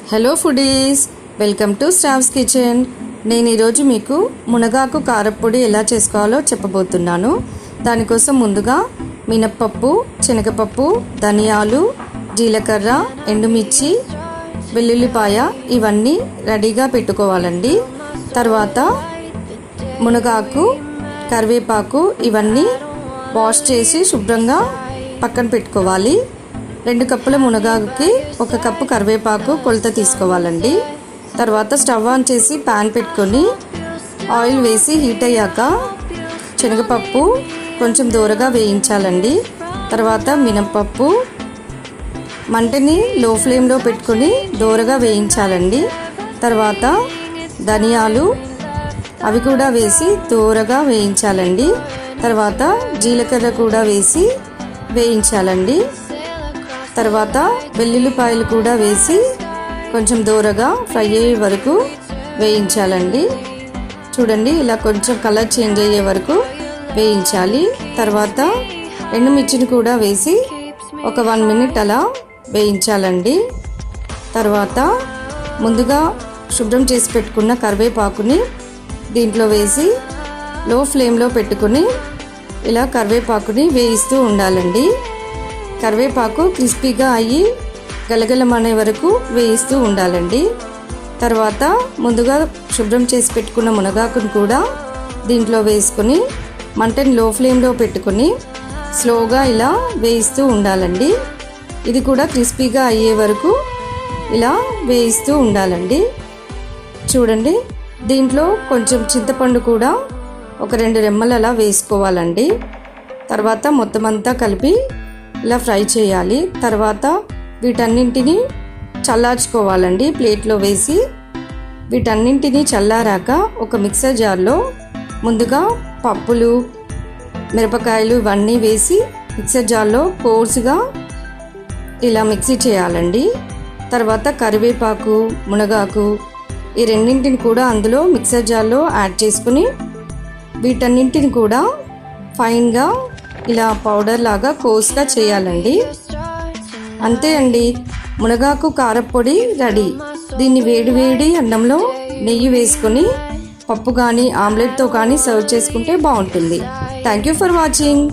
Hello foodies, welcome to Stav's kitchen. నేను ఈరోజు మీకు మునగాకు కారప్పొడి ఎలా చేసుకోవాలో చెప్పబోతున్నాను. దానికోసం ముందుగా మినప్పప్పు, శనగపప్పు, ధనియాలు, జీలకర్ర, ఎండుమిర్చి, వెల్లుల్లిపాయ ఇవన్నీ రెడీగా పెట్టుకోవాలండి. తర్వాత మునగాకు, కరివేపాకు ఇవన్నీ వాష్ చేసి శుభ్రంగా పక్కన పెట్టుకోవాలి. 2 కప్పుల మునగాకుకి 1 కప్పు కరివేపాకు కొలత తీసుకోవాలండి. తర్వాత స్టవ్ ఆన్ చేసి ప్యాన్ పెట్టుకొని ఆయిల్ వేసి హీట్ అయ్యాక శనగపప్పు కొంచెం దూరగా వేయించాలండి. తర్వాత మినపప్పు మంటని లో ఫ్లేమ్లో పెట్టుకొని దూరగా వేయించాలండి. తర్వాత ధనియాలు అవి కూడా వేసి దూరగా వేయించాలండి. తర్వాత జీలకర్ర కూడా వేసి వేయించాలండి. తర్వాత వెల్లుల్లిపాయలు కూడా వేసి కొంచెం దూరగా ఫ్రై అయ్యే వరకు వేయించాలండి. చూడండి, ఇలా కొంచెం కలర్ చేంజ్ అయ్యే వరకు వేయించాలి. తర్వాత ఎండుమిర్చిని కూడా వేసి ఒక 1 మినిట్ అలా వేయించాలండి. తర్వాత ముందుగా శుభ్రం చేసి పెట్టుకున్న కరివేపాకుని దీంట్లో వేసి లో ఫ్లేమ్లో పెట్టుకుని ఇలా కరివేపాకుని వేయిస్తూ ఉండాలండి. కరివేపాకు క్రిస్పీగా అయ్యి గలగలమనే వరకు వేయిస్తూ ఉండాలండి. తర్వాత ముందుగా శుభ్రం చేసి పెట్టుకున్న మునగాకును కూడా దీంట్లో వేసుకొని మంటని లో ఫ్లేమ్లో పెట్టుకొని స్లోగా ఇలా వేయిస్తూ ఉండాలండి. ఇది కూడా క్రిస్పీగా అయ్యే వరకు ఇలా వేయిస్తూ ఉండాలండి. చూడండి, దీంట్లో కొంచెం చింతపండు కూడా ఒక 2 రెమ్మలు అలా వేసుకోవాలండి. తర్వాత మొత్తం అంతా కలిపి ఇలా ఫ్రై చేయాలి. తర్వాత వీటన్నింటినీ చల్లార్చుకోవాలండి. ప్లేట్లో వేసి వీటన్నింటినీ చల్లారాక ఒక మిక్సర్ జార్లో ముందుగా పప్పులు, మిరపకాయలు ఇవన్నీ వేసి మిక్సర్ జార్లో కోర్సుగా ఇలా మిక్సీ చేయాలండి. తర్వాత కరివేపాకు, మునగాకు ఈ రెండింటిని కూడా అందులో మిక్సర్ జార్లో యాడ్ చేసుకుని వీటన్నింటిని కూడా ఫైన్గా ఇలా పౌడర్ లాగా కోర్స్గా చేయాలండి. అంతే అండి, మునగాకు కారప్పొడి రెడీ. దీన్ని వేడి అన్నంలో నెయ్యి వేసుకొని పప్పు కానీ ఆమ్లెట్తో కానీ సర్వ్ చేసుకుంటే బాగుంటుంది. Thank you for watching.